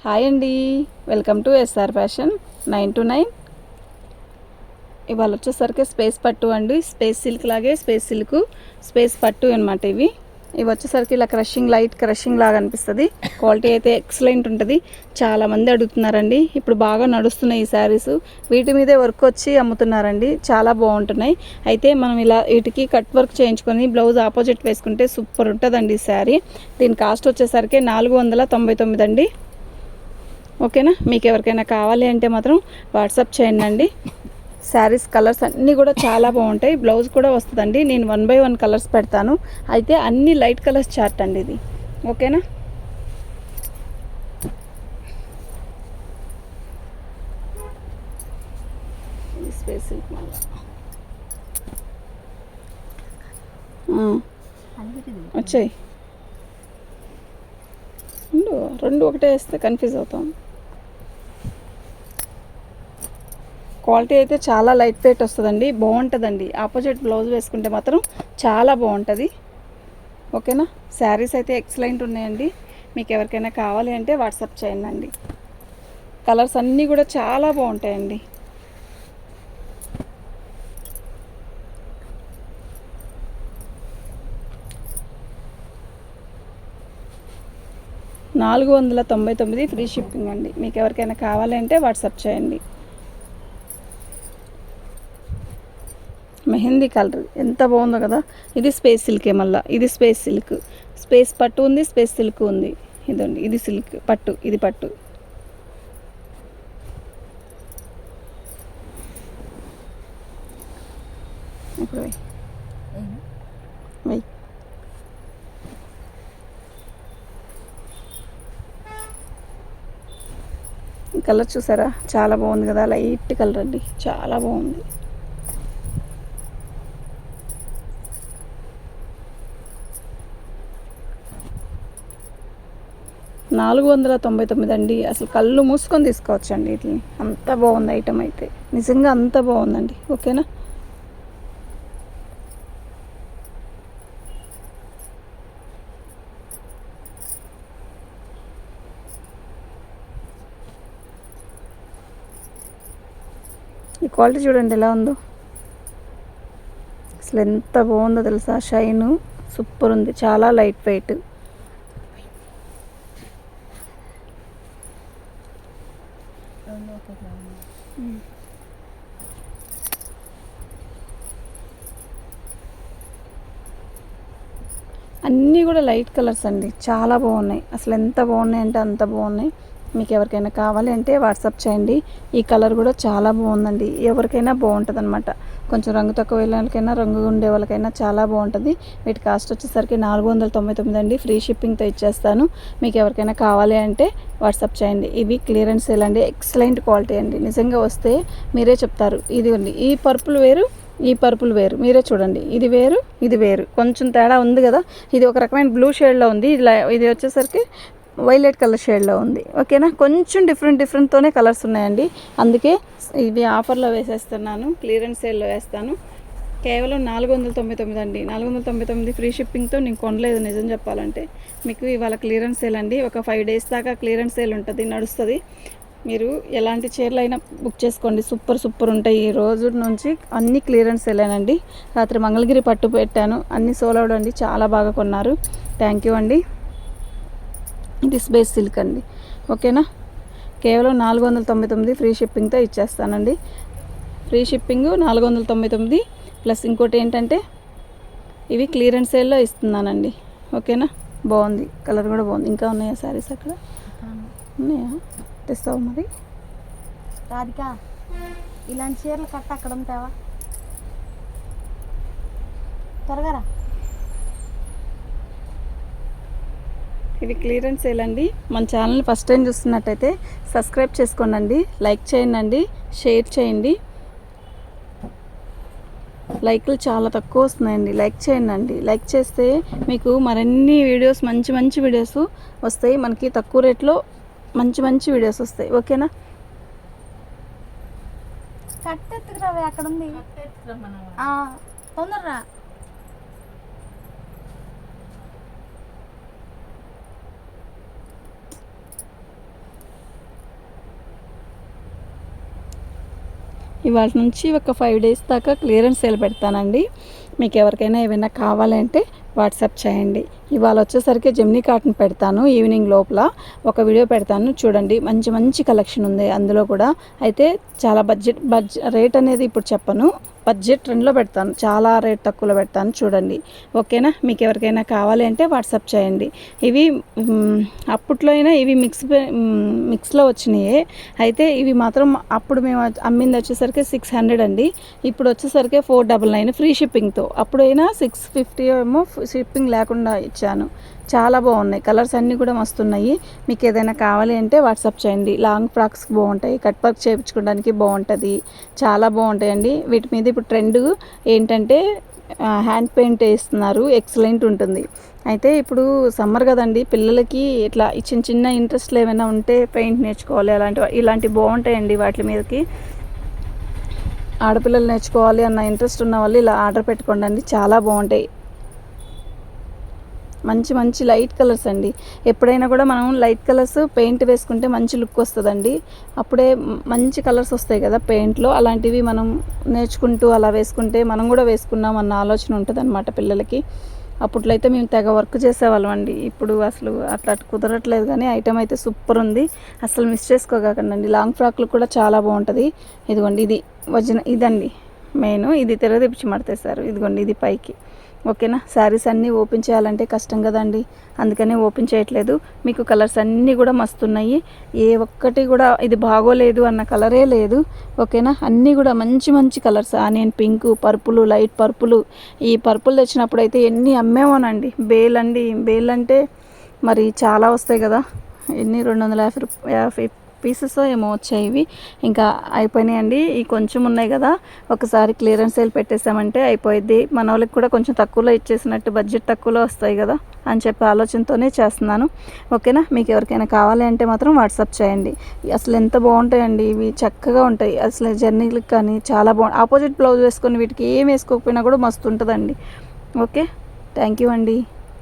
Hi అండి, welcome to SR fashion 9 to 9. ఇవాళ వచ్చేసరికి స్పేస్ పట్టు అండి. స్పేస్ సిల్క్ లాగే స్పేస్ పట్టు అనమాట. ఇవి వచ్చేసరికి ఇలా లైట్ క్రషింగ్ లాగా అనిపిస్తుంది. క్వాలిటీ అయితే ఎక్సలెంట్ ఉంటుంది. చాలామంది అడుగుతున్నారండి. ఇప్పుడు బాగా నడుస్తున్నాయి ఈ శారీస్. వీటి మీదే వర్క్ వచ్చి అమ్ముతున్నారండి. చాలా బాగుంటున్నాయి. అయితే మనం ఇలా వీటికి కట్ వర్క్ చేయించుకొని బ్లౌజ్ ఆపోజిట్ వేసుకుంటే సూపర్ ఉంటుందండి ఈ శారీ. దీని కాస్ట్ వచ్చేసరికి 499 అండి. ఓకేనా, మీకు ఎవరికైనా కావాలి అంటే మాత్రం వాట్సాప్ చేయండి. శారీస్ కలర్స్ అన్నీ కూడా చాలా బాగుంటాయి. బ్లౌజ్ కూడా వస్తుందండి. నేను 1 by 1 కలర్స్ పెడతాను. అయితే అన్ని లైట్ కలర్స్ చార్ట్ అండి ఇది. ఓకేనా, స్పేస్ వచ్చాయి. రెండు ఒకటే వేస్తే కన్ఫ్యూజ్ అవుతాం. క్వాలిటీ అయితే చాలా లైట్ వెయిట్ వస్తుందండి. బాగుంటుందండి. ఆపోజిట్ బ్లౌజ్ వేసుకుంటే మాత్రం చాలా బాగుంటుంది. ఓకేనా, శారీస్ అయితే ఎక్సలెంట్ ఉన్నాయండి. మీకు ఎవరికైనా కావాలి అంటే వాట్సాప్ చేయండి. కలర్స్ అన్నీ కూడా చాలా బాగుంటాయండి. $499 ఫ్రీ షిప్పింగ్ అండి. మీకు ఎవరికైనా కావాలి అంటే వాట్సాప్ చేయండి. మెహందీ కలర్ ఎంత బాగుందో కదా. ఇది స్పేస్ సిల్కే. మళ్ళీ ఇది స్పేస్ సిల్క్. స్పేస్ పట్టు ఉంది, స్పేస్ సిల్క్ ఉంది. ఇదండి, ఇది సిల్క్ పట్టు, ఇది పట్టు. ఇప్పుడు వెయ్యి కలర్ చూసారా, చాలా బాగుంది కదా. లైట్ కలర్ అండి, చాలా బాగుంది. $499 అండి. అసలు కళ్ళు మూసుకొని తీసుకోవచ్చండి వీటిని. అంత బాగుంది ఐటమ్ అయితే, నిజంగా అంత బాగుందండి. ఓకేనా, ఈ క్వాలిటీ చూడండి ఎలా ఉందో. అసలు ఎంత బాగుందో తెలుసా. షైను సూపర్ ఉంది. చాలా లైట్ వెయిట్. అన్నీ కూడా లైట్ కలర్స్ అండి. చాలా బాగున్నాయి. అసలు ఎంత బాగున్నాయి అంటే అంత బాగున్నాయి. మీకు ఎవరికైనా కావాలి అంటే వాట్సాప్ చేయండి. ఈ కలర్ కూడా చాలా బాగుందండి. ఎవరికైనా బాగుంటుంది అనమాట. కొంచెం రంగు తక్కువ వాళ్ళకైనా, రంగు ఉండే వాళ్ళకైనా చాలా బాగుంటుంది. వీటి కాస్ట్ వచ్చేసరికి 499 అండి. ఫ్రీ షిప్పింగ్తో ఇచ్చేస్తాను. మీకు ఎవరికైనా కావాలి అంటే వాట్సాప్ చేయండి. ఇవి క్లియరెన్స్ సేల్ అండి. ఎక్సలెంట్ క్వాలిటీ అండి. నిజంగా వస్తే మీరే చెప్తారు. ఇది ఉంది, ఈ పర్పుల్ వేరు, ఈ పర్పుల్ వేరు. మీరే చూడండి, ఇది వేరు, ఇది వేరు. కొంచెం తేడా ఉంది కదా. ఇది ఒక రకమైన బ్లూ షేడ్లో ఉంది. ఇది వచ్చేసరికి వైలెట్ కలర్ షేడ్లో ఉంది. ఓకేనా, కొంచెం డిఫరెంట్తోనే కలర్స్ ఉన్నాయండి. అందుకే ఇవి ఆఫర్లో వేసేస్తున్నాను. క్లియరెన్స్ సేల్లో వేస్తాను. కేవలం 499 అండి. 499 ఫ్రీ షిప్పింగ్తో నేను కొనలేదు నిజం చెప్పాలంటే. మీకు ఇవాళ క్లియరెన్స్ సేల్ అండి. ఒక 5 days దాకా క్లియరెన్స్ సేల్ ఉంటుంది, నడుస్తుంది. మీరు ఎలాంటి చీరలు అయినా బుక్ చేసుకోండి. సూపర్ ఉంటాయి. ఈ రోజు నుంచి అన్ని క్లియరెన్స్ సేలేనండి. రాత్రి మంగళగిరి పట్టు పెట్టాను, అన్నీ సోల్ అవుట్ అండి. చాలా బాగా కొన్నారు. థ్యాంక్ యూ అండి. ఇది స్పేస్ సిల్క్ అండి. ఓకేనా, కేవలం 499 ఫ్రీ షిప్పింగ్తో ఇచ్చేస్తానండి. ఫ్రీ షిప్పింగ్ 499 ప్లస్ ఇంకోటి ఏంటంటే ఇవి క్లియరెన్స్ సేల్లో ఇస్తున్నానండి. ఓకేనా, బాగుంది. కలర్ కూడా బాగుంది. ఇంకా ఉన్నాయా శారీస్ అక్కడ? ఉన్నాయా? తెస్తావు మరి రాధిక. ఇలాంటి చీరలు కట్ట అక్కడ ఉంటావా? త్వరగా రా. ఇవి క్లియరెన్స్ సేల్ అండి. మన ఛానల్ని ఫస్ట్ టైం చూస్తున్నట్టయితే సబ్స్క్రైబ్ చేసుకోండి, లైక్ చేయండి, షేర్ చేయండి. లైక్లు చాలా తక్కువ వస్తున్నాయండి. లైక్ చేయండి. లైక్ చేస్తే మీకు మరిన్ని వీడియోస్, మంచి వీడియోస్ వస్తాయి. మనకి తక్కువ రేట్లో మంచి వీడియోస్ వస్తాయి. ఓకేనా, కట్టెత్తుకురావే, అక్కడ ఉంది. తొందరరా. ఇవాళ నుంచి ఒక 5 డేస్ దాకా క్లియరెన్స్ సేల్ పెడతానండి. మీకు ఎవరికైనా ఏమైనా కావాలంటే వాట్సాప్ చేయండి. ఇవాళ వచ్చేసరికి జెమినీ కాటన్ పెడతాను, ఈవినింగ్ లోపల ఒక వీడియో పెడతాను చూడండి. మంచి మంచి కలెక్షన్ ఉంది అందులో కూడా. అయితే చాలా బడ్జెట్ రేట్ అనేది ఇప్పుడు చెప్పను, బడ్జెట్ ట్రెండ్లో పెడతాను, చాలా రేట్ తక్కువలో పెడతాను చూడండి. ఓకేనా, మీకు ఎవరికైనా కావాలి అంటే వాట్సాప్ చేయండి. ఇవి అప్పట్లో అయినా ఇవి మిక్స్లో వచ్చినాయి. అయితే ఇవి మాత్రం అప్పుడు మేము అమ్మింది వచ్చేసరికి 600 అండి, ఇప్పుడు వచ్చేసరికి 499 ఫ్రీ షిప్పింగ్తో. అప్పుడైనా 650 ఏమో షిప్పింగ్ లేకుండా ఇచ్చాను. చాలా బాగున్నాయి, కలర్స్ అన్నీ కూడా మస్తున్నాయి. మీకు ఏదైనా కావాలి అంటే వాట్సాప్ చేయండి. లాంగ్ ఫ్రాక్స్కి బాగుంటాయి, కట్ వర్క్ చేయించుకోవడానికి బాగుంటుంది, చాలా బాగుంటాయండి. వీటి మీద ఇప్పుడు ట్రెండ్ ఏంటంటే హ్యాండ్ పెయింట్ వేస్తున్నారు, ఎక్సలెంట్ ఉంటుంది. అయితే ఇప్పుడు సమ్మర్ కదండి, పిల్లలకి ఇట్లా చిన్న చిన్న ఇంట్రెస్ట్లు ఏమైనా ఉంటే పెయింట్ నేర్చుకోవాలి ఇలాంటివి బాగుంటాయండి. వాటి మీదకి ఆడపిల్లలు నేర్చుకోవాలి అన్న ఇంట్రెస్ట్ ఉన్న వాళ్ళు ఇలా ఆర్డర్ పెట్టుకోండి, చాలా బాగుంటాయి. మంచి మంచి లైట్ కలర్స్ అండి. ఎప్పుడైనా కూడా మనం లైట్ కలర్స్ పెయింట్ వేసుకుంటే మంచి లుక్ వస్తుందండి. అప్పుడే మంచి కలర్స్ వస్తాయి కదా పెయింట్లో. అలాంటివి మనం నేర్చుకుంటూ అలా వేసుకుంటే మనం కూడా వేసుకున్నాం అన్న ఆలోచన ఉంటుంది అన్నమాట పిల్లలకి. అప్పట్లో అయితే మేము తెగ వర్క్ చేసేవాళ్ళం అండి. ఇప్పుడు అసలు అట్లా కుదరట్లేదు, కానీ ఐటమ్ అయితే సూపర్ ఉంది, అసలు మిస్ చేసుకోకండి. లాంగ్ ఫ్రాక్లు కూడా చాలా బాగుంటుంది. ఇదిగోండి, ఇది ఇదండి మెయిన్, ఇది తెరదిప్పించి మడతేస్తారు. ఇదిగోండి, ఇది పైకి. ఓకేనా, శారీస్ అన్నీ ఓపెన్ చేయాలంటే కష్టం కదండి, అందుకనే ఓపెన్ చేయట్లేదు. మీకు కలర్స్ అన్నీ కూడా మస్తున్నాయి, ఏ ఒక్కటి కూడా ఇది బాగోలేదు అన్న కలరే లేదు. ఓకేనా, అన్నీ కూడా మంచి మంచి colours, onion pink, purple, light purple. ఈ పర్పుల్ తెచ్చినప్పుడు అయితే ఎన్ని అమ్మేమోనండి. బేల్ అంటే మరి చాలా వస్తాయి కదా, ఎన్ని 250 పీసెస్ ఏమో వచ్చాయి. ఇవి ఇంకా అయిపోయినాయండి. ఈ కొంచెం ఉన్నాయి కదా, ఒకసారి క్లియరెన్స్ సేల్ పెట్టేసామంటే అయిపోయింది. మన వాళ్ళకి కూడా కొంచెం తక్కువలో ఇచ్చేసినట్టు, బడ్జెట్ తక్కువలో వస్తాయి కదా అని చెప్పి ఆలోచనతోనే చేస్తున్నాను. ఓకేనా, మీకు ఎవరికైనా కావాలి అంటే మాత్రం వాట్సాప్ చేయండి. అసలు ఎంత బాగుంటాయండి ఇవి, చక్కగా ఉంటాయి అసలు జర్నీలకు కానీ చాలా బాగుంటాయి. ఆపోజిట్ బ్లౌజ్ వేసుకొని వీటికి ఏం వేసుకోకపోయినా కూడా మస్తు ఉంటుందండి. ఓకే, థ్యాంక్ యూ అండి.